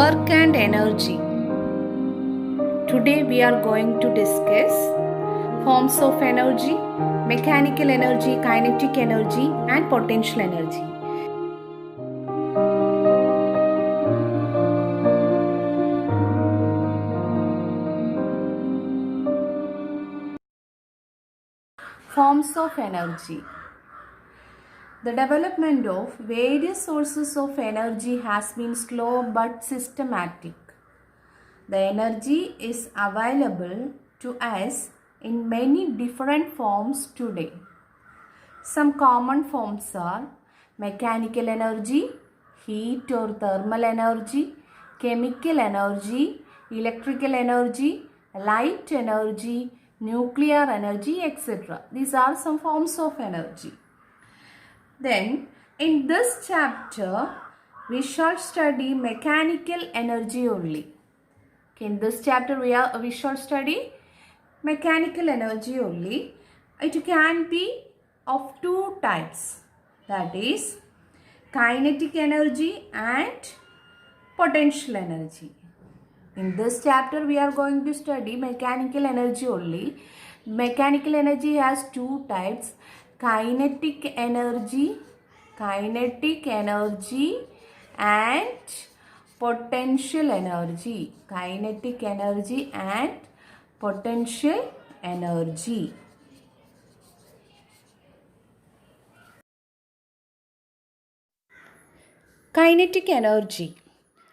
Work and energy. Today we are going to discuss forms of energy, mechanical energy, kinetic energy and potential energy. Forms of energy. The development of various sources of energy has been slow but systematic. The energy is available to us in many different forms today. Some common forms are mechanical energy, heat or thermal energy, chemical energy, electrical energy, light energy, nuclear energy, etc. These are some forms of energy. Then, in this chapter, we shall study mechanical energy only. In this chapter, we shall study mechanical energy only. It can be of two types, that is kinetic energy and potential energy. In this chapter, we are going to study mechanical energy only. Mechanical energy has two types, kinetic energy and potential energy. Kinetic energy and potential energy. Kinetic energy.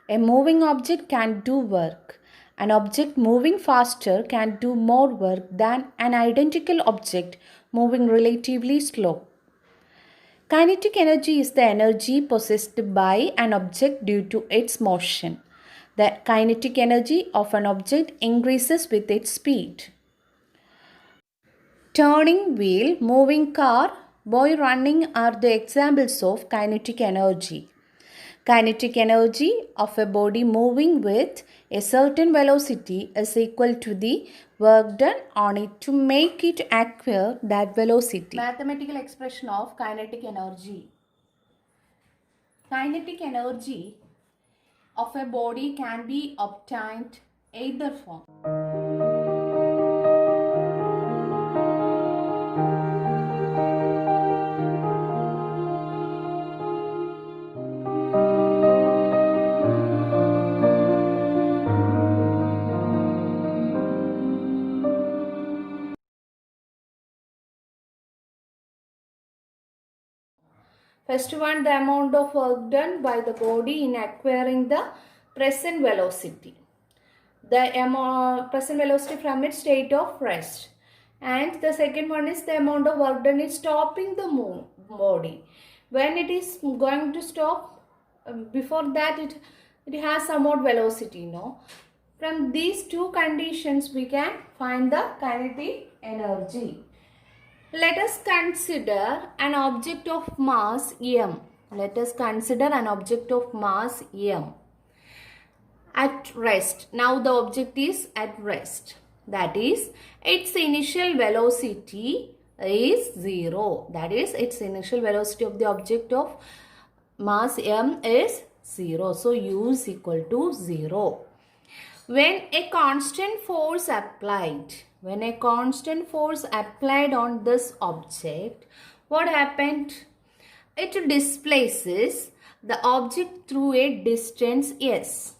A moving object can do work. An object moving faster can do more work than an identical object moving relatively slow. Kinetic energy is the energy possessed by an object due to its motion. The kinetic energy of an object increases with its speed. Turning wheel, moving car, boy running are the examples of kinetic energy. Kinetic energy of a body moving with a certain velocity is equal to the work done on it to make it acquire that velocity. Mathematical expression of kinetic energy. Kinetic energy of a body can be obtained either from first one, the amount of work done by the body in acquiring the present velocity. The present velocity from its state of rest. And the second one is the amount of work done in stopping the body. When it is going to stop, before that it has somewhat velocity, no? From these two conditions we can find the kinetic energy. Let us consider an object of mass m. Let us consider an object of mass m at rest. Now the object is at rest. That is, its initial velocity is 0. That is, its initial velocity of the object of mass m is 0. So, u is equal to 0. When a constant force applied on this object, what happened? It displaces the object through a distance s.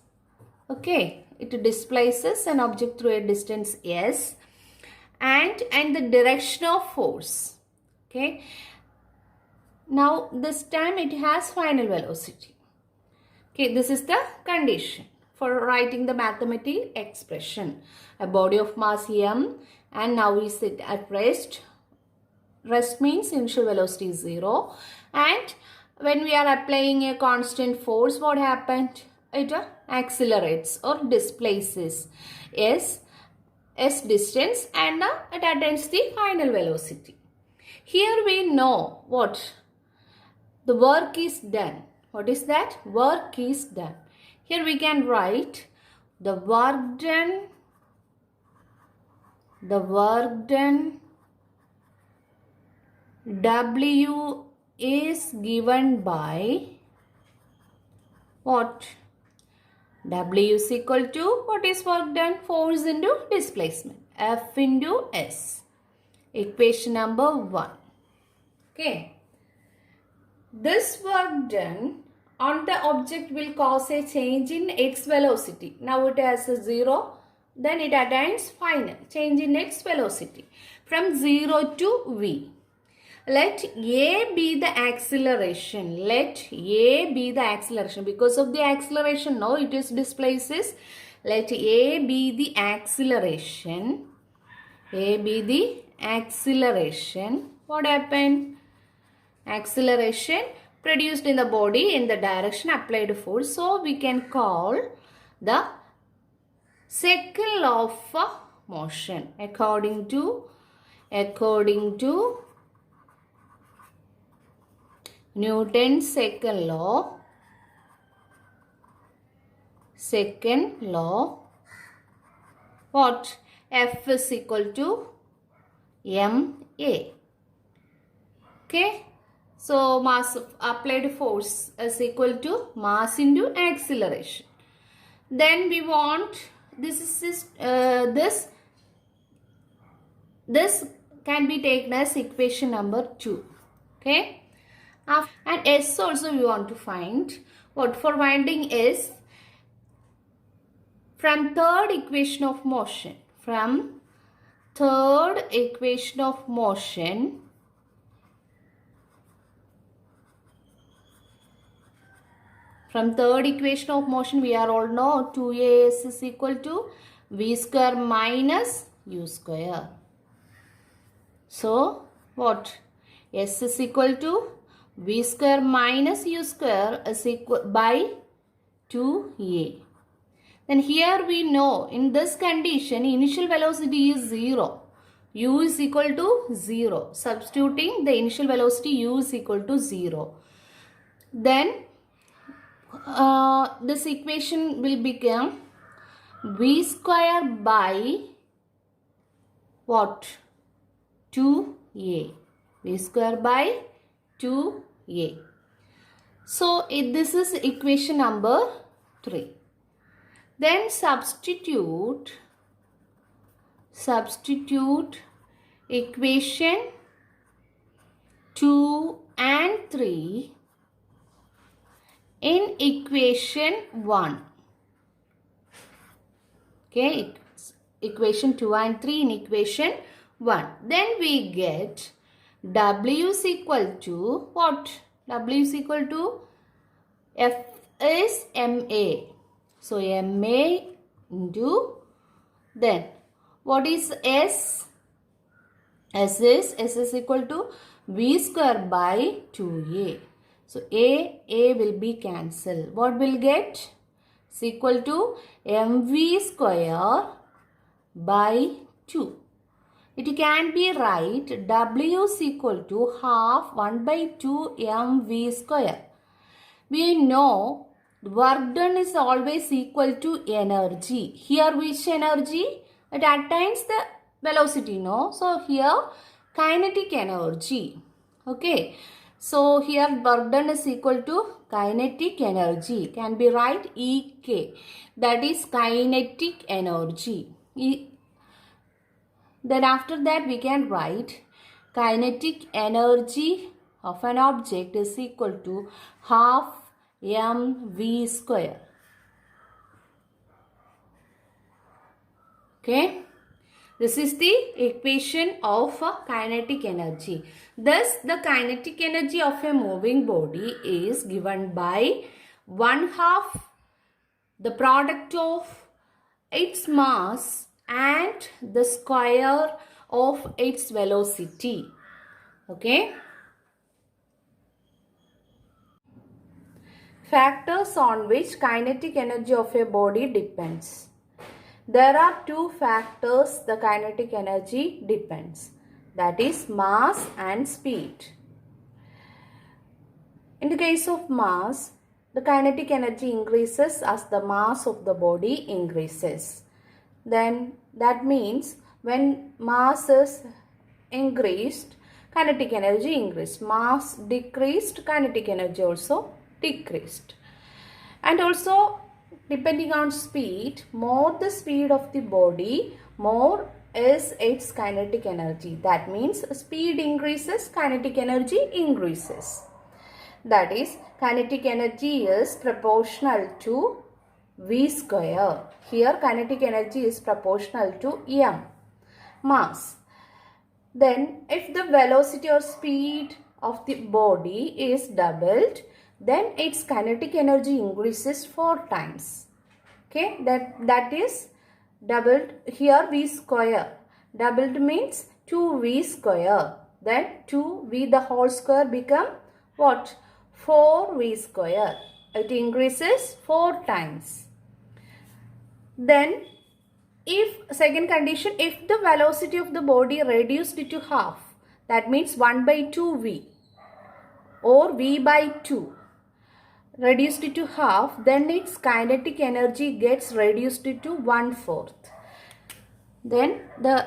Okay, it displaces an object through a distance s and the direction of force. Okay, now this time it has final velocity. Okay, this is the condition for writing the mathematical expression. A body of mass m and now is it at rest. Rest means initial velocity is 0, and when we are applying a constant force, what happened? It accelerates or displaces s distance and it attains the final velocity. Here we know what the work is done. What is that? Work is done. Here we can write the work done W is given by what? W is equal to, what is work done? Force into displacement. F into S. Equation number 1. Okay. This work done on the object will cause a change in x velocity. Now it has a 0. Then it attains final change in x velocity from 0 to v. Let A be the acceleration. Let A be the acceleration. Because of the acceleration, no, it is displaces. Let A be the acceleration. A be the acceleration. What happened? Acceleration produced in the body in the direction applied force. So we can call the second law of motion according to Newton's second law. What? F is equal to ma. Okay. So mass applied force is equal to mass into acceleration. Then we want this can be taken as equation number 2. Okay. And S also we want to find. What for finding S? From third equation of motion. From third equation of motion. We are all know 2as is equal to v square minus u square. So what? S is equal to v square minus u square is equal by 2a. Then here we know in this condition initial velocity is 0. U is equal to 0. Substituting the initial velocity u is equal to 0. Then this equation will become v square by what? 2a. V square by 2a. So this is equation number 3. Then substitute equation 2 and 3 in equation 1. Okay, equation 2 and 3 in equation 1. Then we get W is equal to what? W is equal to F is ma. So ma into, then what is S? S is equal to v square by 2a. So a will be cancelled. What will get? Is equal to mv square by 2. It can be right W is equal to half 1 by 2 mv square. We know work done is always equal to energy. Here which energy? It attains the velocity, no? So here kinetic energy. Okay. So here work done is equal to kinetic energy. Can be right EK. That is kinetic energy. Then after that we can write kinetic energy of an object is equal to half mv square. Okay. This is the equation of kinetic energy. Thus, the kinetic energy of a moving body is given by 1/2 the product of its mass and the square of its velocity. Okay. Factors on which kinetic energy of a body depends. There are two factors the kinetic energy depends. That is mass and speed. In the case of mass, the kinetic energy increases as the mass of the body increases. Then that means when mass is increased, kinetic energy increased. Mass decreased, kinetic energy also decreased. And also depending on speed, more the speed of the body, more is its kinetic energy. That means speed increases, kinetic energy increases. That is, kinetic energy is proportional to V square. Here kinetic energy is proportional to m, mass. Then if the velocity or speed of the body is doubled, then its kinetic energy increases 4 times. Okay, that is doubled. Here V square. Doubled means 2V square. Then 2V the whole square become what? 4V square. It increases 4 times. Then if second condition, if the velocity of the body reduced to half, that means 1 by 2V or V by 2 reduced to half, then its kinetic energy gets reduced to 1/4. Then the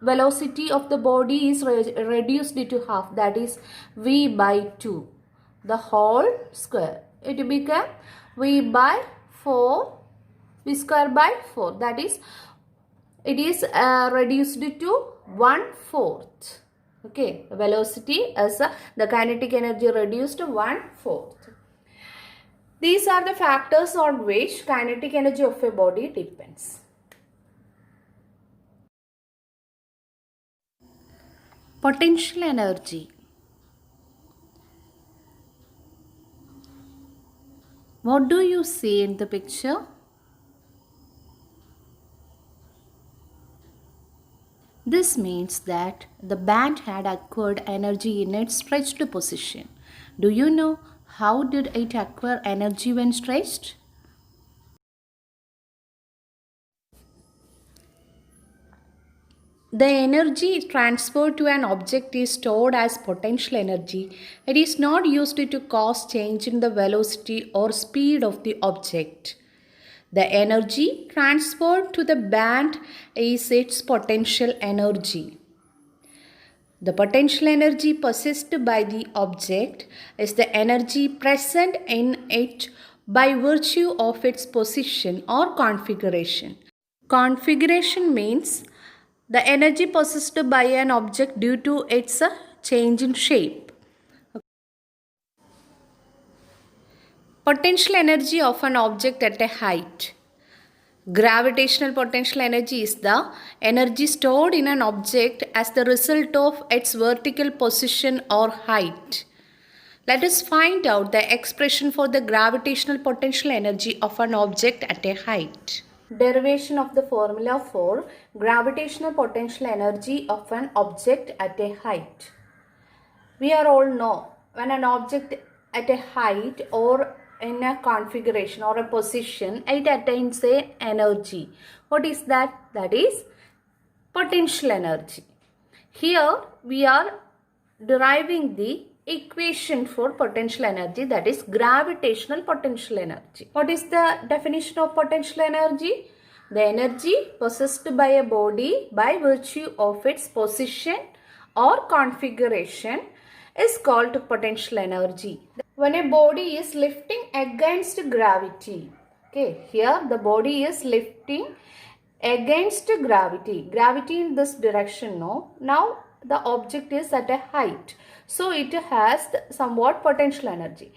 velocity of the body is reduced to half, that is V by 2, the whole square. It become V by 4, V square by 4, that is it is reduced to 1/4. Okay, velocity as the kinetic energy reduced to 1/4. These are the factors on which kinetic energy of a body depends. Potential energy. What do you see in the picture? This means that the band had acquired energy in its stretched position. Do you know how did it acquire energy when stretched? The energy transferred to an object is stored as potential energy. It is not used to cause change in the velocity or speed of the object. The energy transferred to the band is its potential energy. The potential energy possessed by the object is the energy present in it by virtue of its position or configuration. Configuration means the energy possessed by an object due to its change in shape. Potential energy of an object at a height. Gravitational potential energy is the energy stored in an object as the result of its vertical position or height. Let us find out the expression for the gravitational potential energy of an object at a height. Derivation of the formula for gravitational potential energy of an object at a height. We are all know when an object at a height or in a configuration or a position, it attains a energy. What is that? That is potential energy. Here we are deriving the equation for potential energy, that is gravitational potential energy. What is the definition of potential energy? The energy possessed by a body by virtue of its position or configuration is called potential energy. When a body is lifting against gravity, okay, here the body is lifting against gravity. Gravity in this direction, no. Now the object is at a height, so it has somewhat potential energy.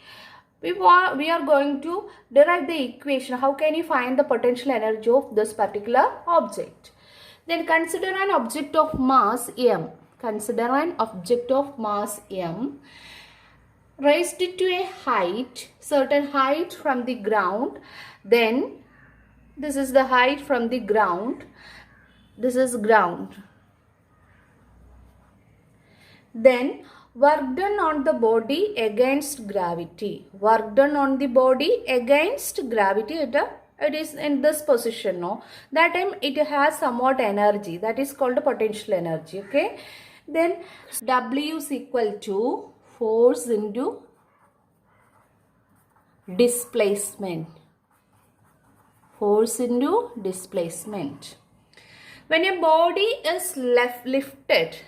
We are going to derive the equation. How can you find the potential energy of this particular object? Then consider an object of mass m. Consider an object of mass m raised to a height, certain height from the ground. Then this is the height from the ground. This is ground. Then work done on the body against gravity. Work done on the body against gravity. It is in this position, no. That time it has somewhat energy. That is called potential energy. Okay. Then W is equal to force into displacement. Force into displacement. When a body is lifted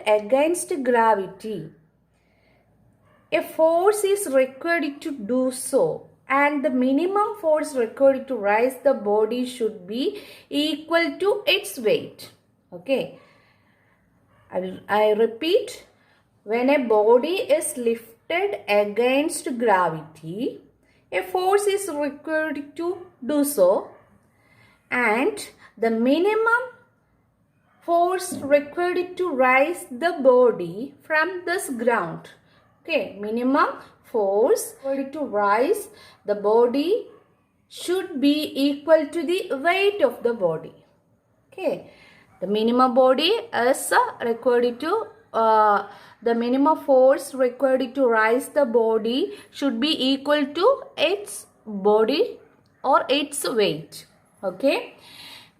against gravity, a force is required to do so, and the minimum force required to raise the body should be equal to its weight. Okay. I repeat, when a body is lifted against gravity, a force is required to do so, and the minimum force required to raise the body from this ground. Okay, minimum force required to raise the body should be equal to the weight of the body. Okay, the minimum body is required to the minimum force required to raise the body should be equal to its body or its weight. Okay.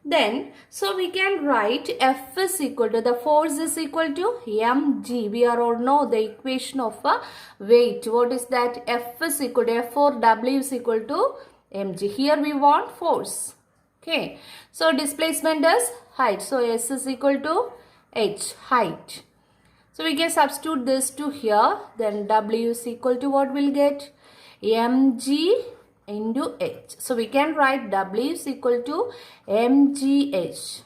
Then, so we can write F is equal to, the force is equal to mg. We are all know the equation of weight. What is that? F is equal to, F or W is equal to mg. Here we want force. Okay. So, displacement is height. So, S is equal to h, height. So, we can substitute this to here. Then, W is equal to what we'll get? mg into h. So, we can write W is equal to mgh.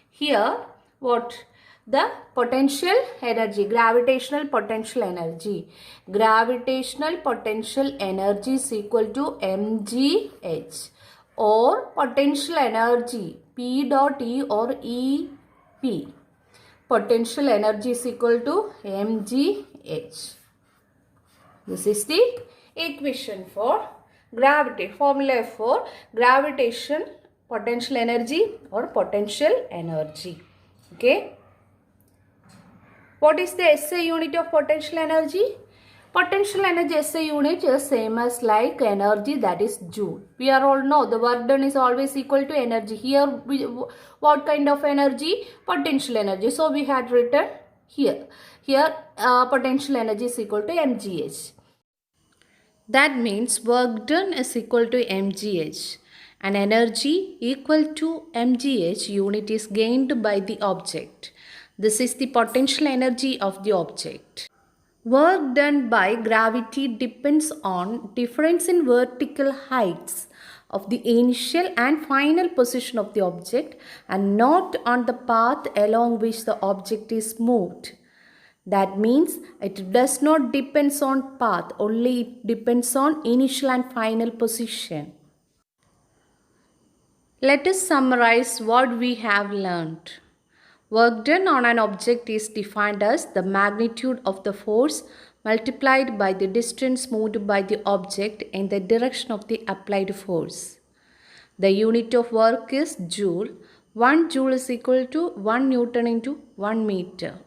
Here, what? The potential energy, gravitational potential energy. Gravitational potential energy is equal to mgh, or potential energy P dot E or EP. Potential energy is equal to mgh. This is the equation for gravity, formula for gravitation potential energy or potential energy. Okay. What is the SI unit of potential energy? Potential energy SI unit is same as like energy, that is joule. We are all know the work done is always equal to energy. Here what kind of energy? Potential energy. So we had written here. Here potential energy is equal to mgh. That means work done is equal to mgh, and energy equal to mgh unit is gained by the object. This is the potential energy of the object. Work done by gravity depends on difference in vertical heights of the initial and final position of the object, and not on the path along which the object is moved. That means it does not depend on path, only it depends on initial and final position. Let us summarize what we have learned. Work done on an object is defined as the magnitude of the force multiplied by the distance moved by the object in the direction of the applied force. The unit of work is joule. 1 joule is equal to 1 Newton into 1 meter.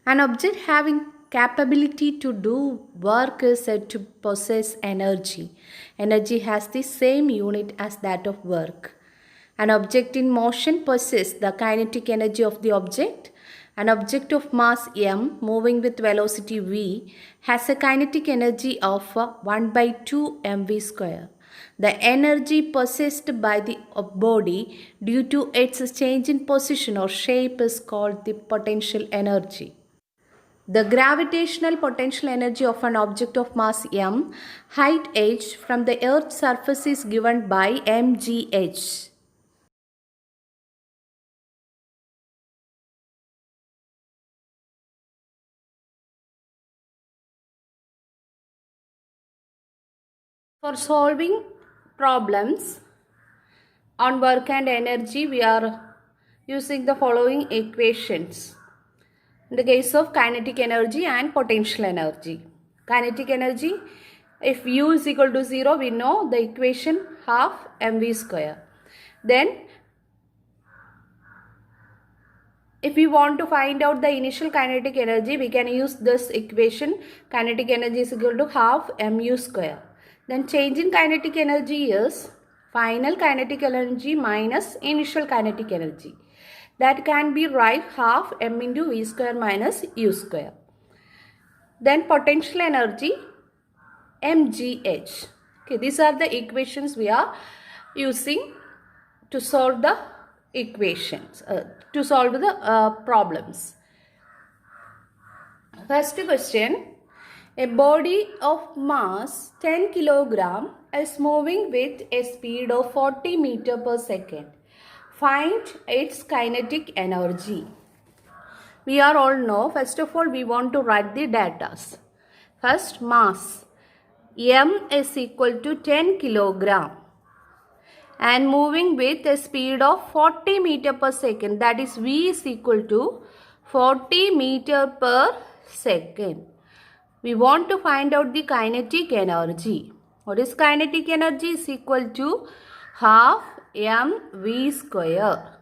An object having capability to do work is said to possess energy. Energy has the same unit as that of work. An object in motion possesses the kinetic energy of the object. An object of mass m moving with velocity v has a kinetic energy of 1 by 2 mv square. The energy possessed by the body due to its change in position or shape is called the potential energy. The gravitational potential energy of an object of mass m, height h from the Earth's surface is given by mgh. For solving problems on work and energy, we are using the following equations. In the case of kinetic energy and potential energy. Kinetic energy, if U is equal to 0, we know the equation half mv square. Then, if we want to find out the initial kinetic energy, we can use this equation. Kinetic energy is equal to half mu square. Then change in kinetic energy is final kinetic energy minus initial kinetic energy. That can be write half m into v square minus u square. Then potential energy mgh. Okay, these are the equations we are using to solve the equations, to solve the problems. First question, A body of mass 10 kilogram is moving with a speed of 40 meter per second. Find its kinetic energy. We are all know, first of all, we want to write the data. First, mass. M is equal to 10 kilogram and moving with a speed of 40 meter per second. That is V is equal to 40 meter per second. We want to find out the kinetic energy. What is kinetic energy? Is equal to half mv square.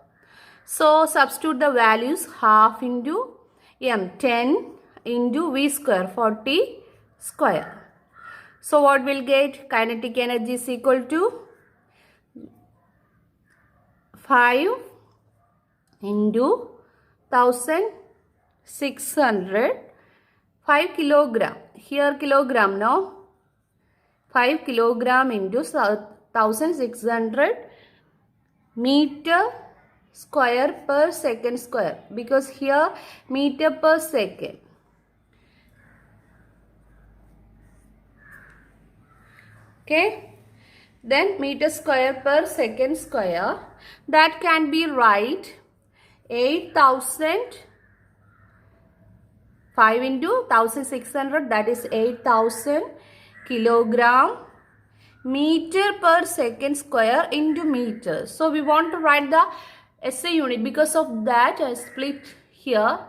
So substitute the values, half into m, 10 into v square, 40 square. So what will get? Kinetic energy is equal to 5 into 1600, 5 kilogram. Here kilogram, no? 5 kilogram into 1600 meter square per second square, because here meter per second. Okay, then meter square per second square, that can be right 8,000, 5 into 1600, that is 8,000 kilogram meter per second square into meter. So we want to write the SI unit. Because of that, I split here.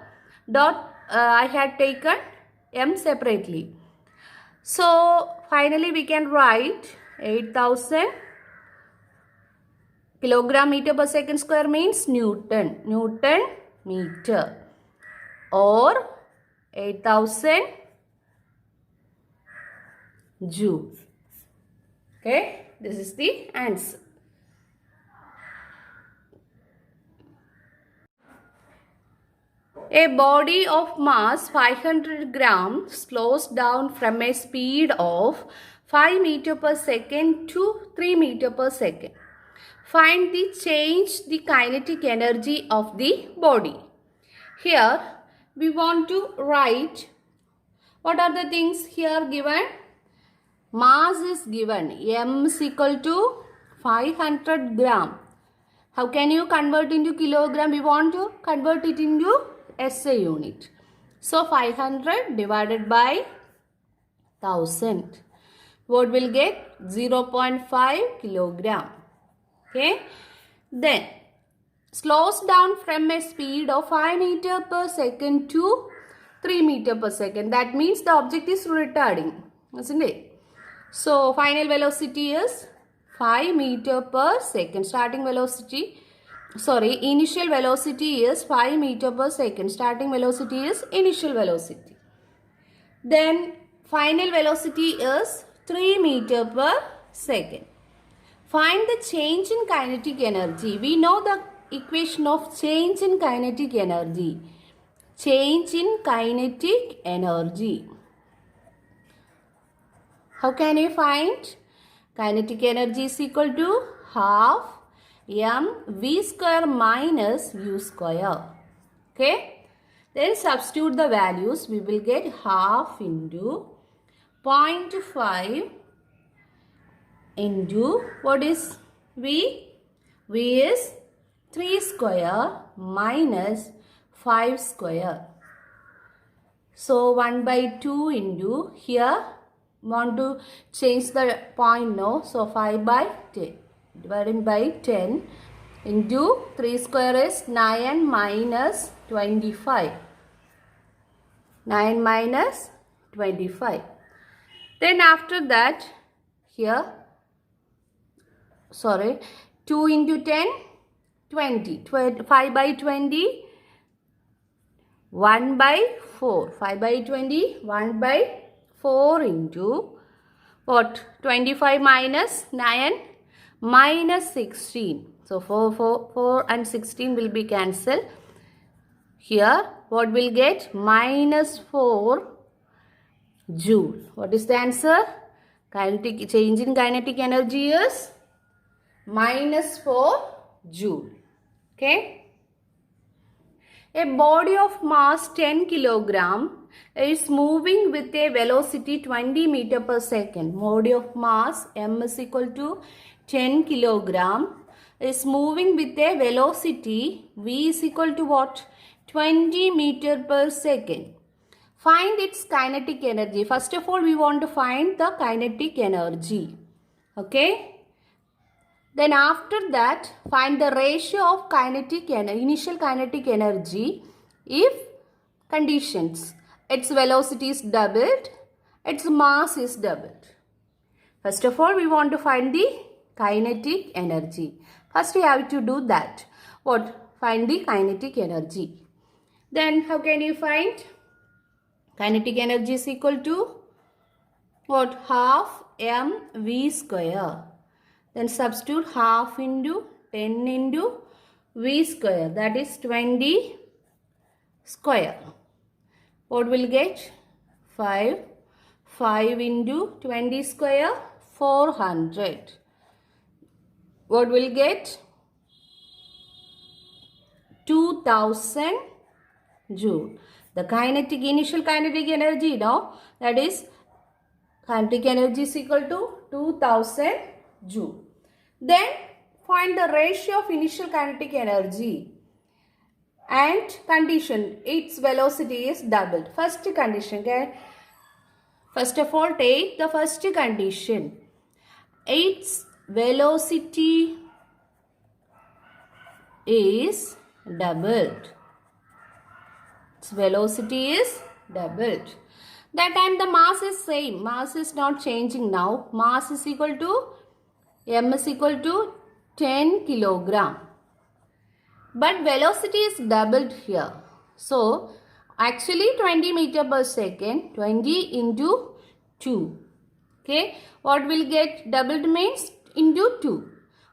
I had taken m separately. So finally we can write 8,000 kilogram meter per second square means Newton meter, or 8,000 joule. Okay, this is the answer. A body of mass 500 grams slows down from a speed of 5 meter per second to 3 meter per second. Find the kinetic energy of the body. Here we want to write what are the things here given. Mass is given, m is equal to 500 gram. How can you convert into kilogram? We want to convert it into SI unit. So 500 divided by 1000. What will get? 0.5 kilogram. Okay. Then slows down from a speed of 5 meter per second to 3 meter per second. That means the object is retarding, isn't it? So final velocity is 5 meter per second. Initial velocity is 5 meter per second. Starting velocity is initial velocity. Then final velocity is 3 meter per second. Find the change in kinetic energy. We know the equation of change in kinetic energy. Change in kinetic energy. How can you find? Kinetic energy is equal to half mv square minus u square. Okay. Then substitute the values. We will get half into 0.5 into what is v? V is 3 square minus 5 square. So 1 by 2 into here. Want to change the point, no? So 5 by 10 divided by 10 into 3 square is 9 minus 25. 9 minus 25. Then after that here 2 into 10 20. 5 by 20 1 by 4. 5 by 20 1 by 4 into what? 25 minus 9 minus 16. So 4 and 16 will be cancelled. Here what will get? Minus 4 joule. What is the answer? Change in kinetic energy is minus 4 joule. Okay. A body of mass 10 kilogram is moving with a velocity 20 meter per second. Body of mass m is equal to 10 kilogram is moving with a velocity v is equal to what? 20 meter per second. Find its kinetic energy. First of all, we want to find the kinetic energy. Okay. Then after that, find the ratio of initial kinetic energy if conditions. Its velocity is doubled, its mass is doubled. First of all, we want to find the kinetic energy. First, we have to do that. What? Find the kinetic energy. Then, how can you find? Kinetic energy is equal to what? Half mv square. Then substitute half into 10 into v square, that is 20 square. What will get? 5. 5 into 20 square, 400. What will get? 2000 joule. The initial kinetic energy, now that is kinetic energy is equal to 2000 joule. Then find the ratio of initial kinetic energy and condition its velocity is doubled. First condition, okay? First of all, take the first condition. Its velocity is doubled. Its velocity is doubled. That time the mass is same. Mass is not changing now. Mass is equal to m is equal to 10 kilogram. But velocity is doubled here. So, actually 20 meter per second, 20 into 2. Okay. What will get doubled means into 2.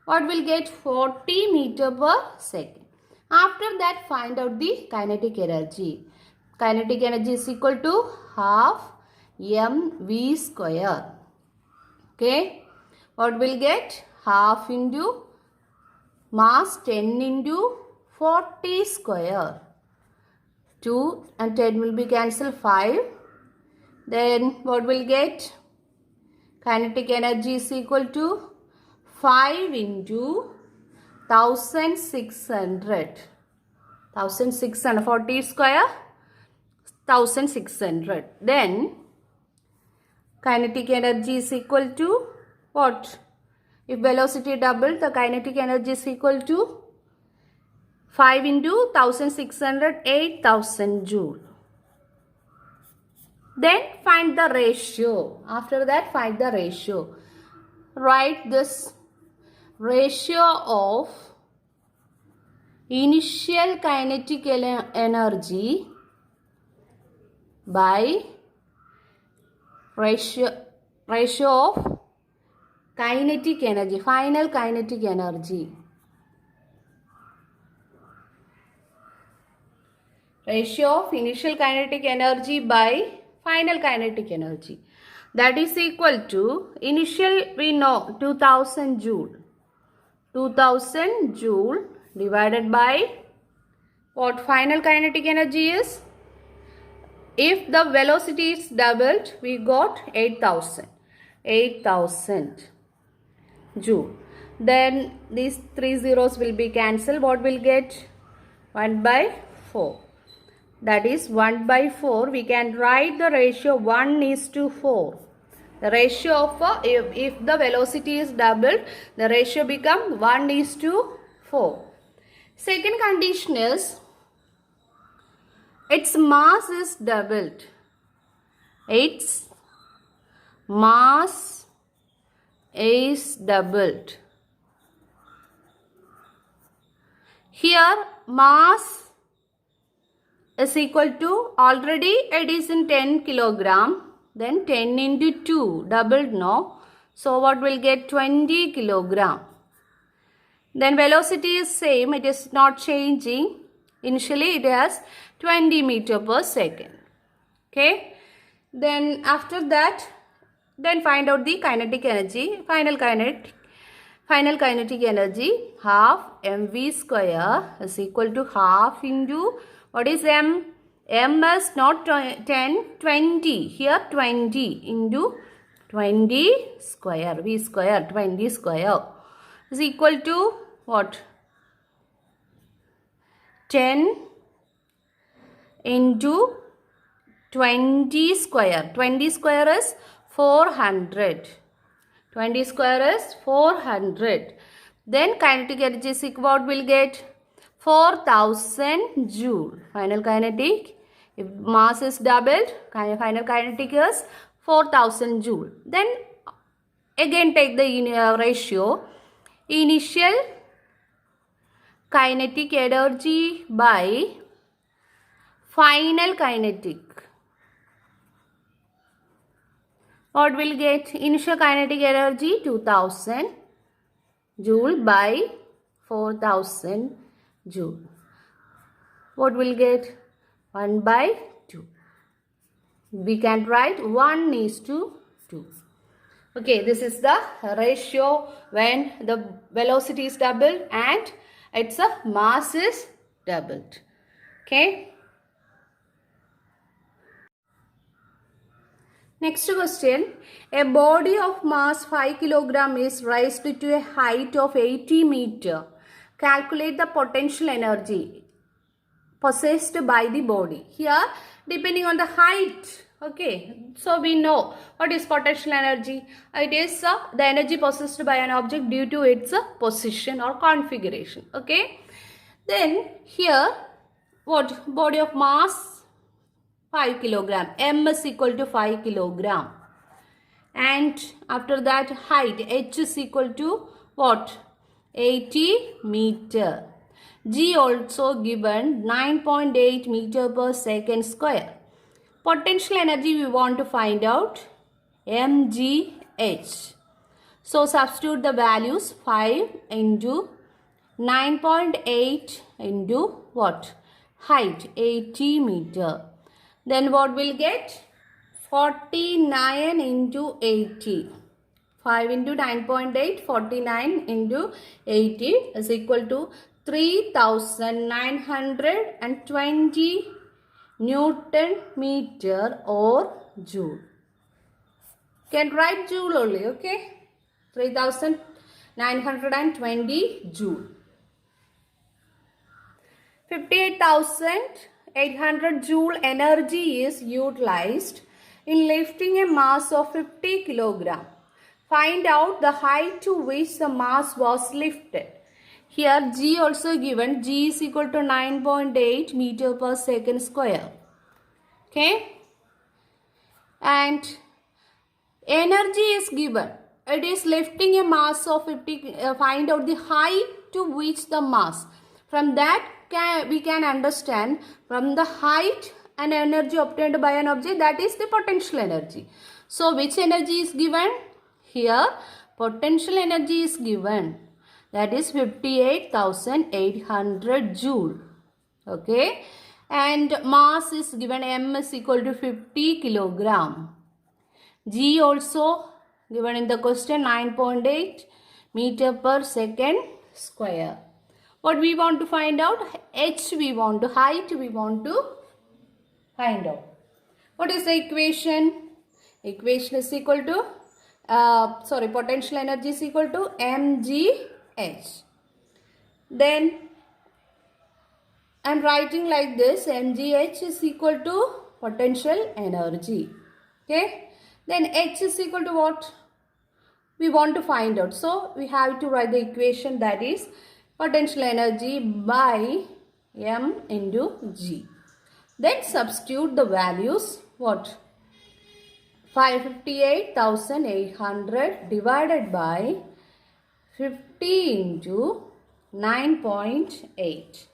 What will get 40 meter per second. After that, find out the kinetic energy. Kinetic energy is equal to half mv square. Okay. What will get? Half into mass 10 into 40 square. 2 and 10 will be cancelled, 5. Then what will get? Kinetic energy is equal to 5 into 1600. 1640 square, 1600. Then kinetic energy is equal to what? If velocity doubled, the kinetic energy is equal to 5 into 1600, 8000 joule. Then find the ratio. After that, find the ratio. Write this ratio of initial kinetic energy by ratio of kinetic energy, final kinetic energy. Ratio of initial kinetic energy by final kinetic energy. That is equal to, initial we know 2000 joule. 2000 joule divided by what final kinetic energy is? If the velocity is doubled, we got 8000. 8000 joule. Then these 3 zeros will be cancelled. What will get? 1 by 4. That is 1 by 4. We can write the ratio 1:4. The ratio of if the velocity is doubled, the ratio becomes 1:4. Second condition is its mass is doubled. Its mass is doubled. Here mass is equal to, already it is in 10 kilogram, then 10 into 2, doubled no. So what will get? 20 kilogram. Then velocity is same, it is not changing. Initially it has 20 meter per second. Okay. Then after that, then find out the kinetic energy, final kinetic energy, half mv square is equal to half into What is m? M is not 10, 20. Here 20 into 20 square, v square, 20 square is equal to what? 10 into 20 square. 20 square is 400. 20 square is 400. Then kinetic energy is equal, what will get? 4000 joule. Final kinetic, if mass is doubled, final kinetic is 4000 joule. Then again take the ratio. Initial kinetic energy by final kinetic. What will get? Initial kinetic energy 2000 joule by 4000 joule. What will get? 1 by 2. We can write 1:2. Okay, this is the ratio when the velocity is doubled and its mass is doubled. Okay. Next question. A body of mass 5 kg is raised to a height of 80 meter. Calculate the potential energy possessed by the body. Here, depending on the height. Okay, so we know what is potential energy. It is the energy possessed by an object due to its position or configuration. Okay, then here what? Body of mass 5 kg. M is equal to 5 kg. And after that height h is equal to what? 80 meter. G also given 9.8 meter per second square. Potential energy we want to find out, mgh. So substitute the values, 5 into 9.8 into what? Height 80 meter. Then what will get? 49 into 80. 5 into 9.8, 49 into 80 is equal to 3920 Newton meter or joule. Can write joule only, okay? 3920 joule. 58,800 joule energy is utilized in lifting a mass of 50 kg. Find out the height to which the mass was lifted. Here G also given. G is equal to 9.8 meter per second square. Okay. And energy is given. It is lifting a mass of 50. Find out the height to which the mass. From that we can understand from the height and energy obtained by an object, that is the potential energy. So which energy is given? Here potential energy is given. That is 58,800 joule. Okay. And mass is given, M is equal to 50 kilogram. G also given in the question, 9.8 meter per second square. What we want to find out? H we want to, height we want to find out. What is the equation? Equation is equal to, potential energy is equal to mgh. Then I am writing like this, mgh is equal to potential energy. Okay. Then h is equal to what? We want to find out. So we have to write the equation, that is potential energy by m into g. Then substitute the values, what? 58,800 divided by 50 into 9.8.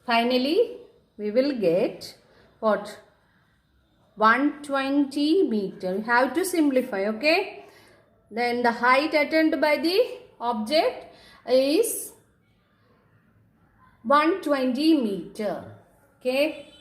Finally, we will get what? 120 meter. You have to simplify, okay? Then the height attained by the object is 120 meter. Okay.